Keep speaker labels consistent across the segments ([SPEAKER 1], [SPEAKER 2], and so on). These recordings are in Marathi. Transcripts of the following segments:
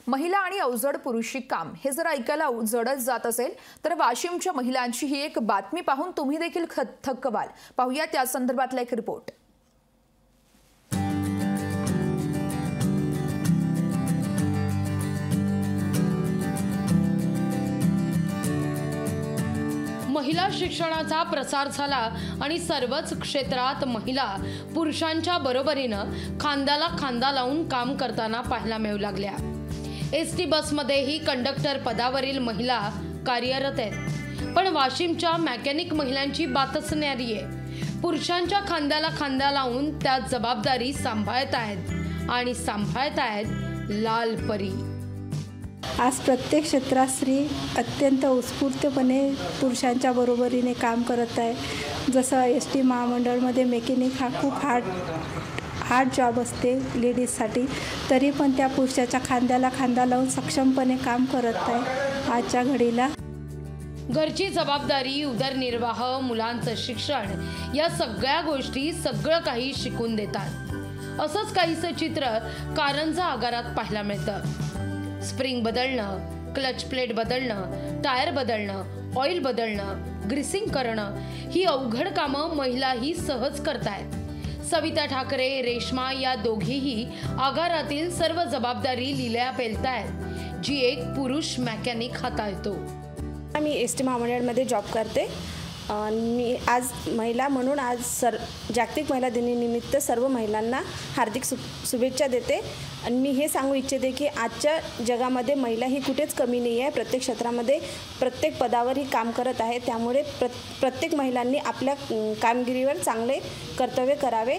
[SPEAKER 1] महिला आणि अवजड पुरुषी काम हे जर ऐकायला जडच जात असेल तर वाशिमच्या महिलांची ही एक बातमी पाहून तुम्ही देखील थक्क व्हाल। पाहूया त्या संदर्भातला एक रिपोर्ट।
[SPEAKER 2] महिला शिक्षणाचा प्रसार झाला आणि सर्वच क्षेत्रात महिला पुरुषांच्या बरोबरीने खांद्याला खांदा लावून काम करताना पाहायला मिळू लागल्या। एसटी बसमध्येही कंडक्टर पदावरील महिला कार्यरत आहेत, पण वाशिमच्या मेकॅनिक महिलांची बातच न्यारी आहे। पुरुषांच्या खांद्याला खांदा लावून त्या जबाबदारी सांभाळत आहेत आणि सांभाळत आहेत लाल परी।
[SPEAKER 3] आज प्रत्येक क्षेत्रात स्त्री अत्यंत उत्स्फूर्तपणे पुरुषांच्या बरोबरीने काम करत आहे। जसं एसटी महामंडळमध्ये मेकॅनिक हा खूप हार्ड जॉब असते लेडीजसाठी, तरी पण त्या पुरुषाच्या खांद्याला खांदा लावून सक्षमपणे काम करत आहे आजच्या घडीला।
[SPEAKER 2] घरची जबाबदारी, उदरनिर्वाह, मुलांचं शिक्षण या सगळ्या गोष्टी सगळं काही शिकून देतात। असंच काहीसं चित्र कारंजा आगारात पाहायला मिळतं। स्प्रिंग बदलणं, क्लच प्लेट बदलणं, टायर बदलणं, ऑइल बदलणं, ग्रीसिंग करणं ही अवघड कामं महिलाही सहज करतायत। सविता ठाकरे, रेश्मा या दोघीही आगारातील सर्व जबाबदारी लीलया पेलतायत, जी एक पुरुष मेकॅनिक हाताळतो।
[SPEAKER 4] मी एसटी महामंडळमध्ये जॉब करते। मी आज महिला म्हणून आज जागतिक महिला दिनानिमित्त सर्व महिलांना हार्दिक शुभेच्छा देते। आणि मी हे सांगू इच्छिते की आजच्या जगामध्ये महिला ही कुठेच कमी नाही आहे। प्रत्येक क्षेत्रामध्ये प्रत्येक पदावर ही काम करत आहे। त्यामुळे प्रत्येक महिलांनी आपल्या कामगिरीवर चांगले कर्तव्य करावे।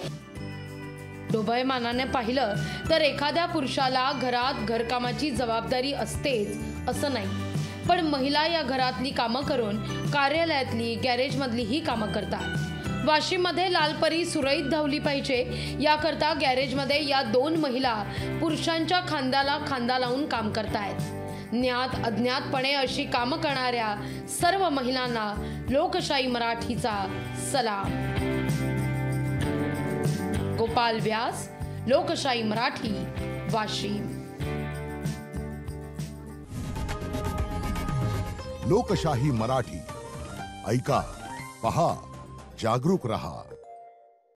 [SPEAKER 2] डोबयमानाने पाहिलं तर एखाद्या पुरुषाला घरात घरकामाची जबाबदारी असतेच असं नाही, पण महिला या घरातली कामं करून कार्यालयातली, गॅरेजमधली ही कामं करतात। वाशिममध्ये लालपरी सुरळीत धावली पाहिजे याकरता गॅरेजमध्ये या दोन महिला पुरुषांच्या खांद्याला खांदा लावून काम करतायत। ज्ञात अज्ञातपणे अशी कामं करणाऱ्या सर्व महिलांना लोकशाही मराठीचा सलाम। गोपाल व्यास, लोकशाही मराठी, वाशिम।
[SPEAKER 5] लोकशाही मराठी ऐका, पहा, जागरूक रहा।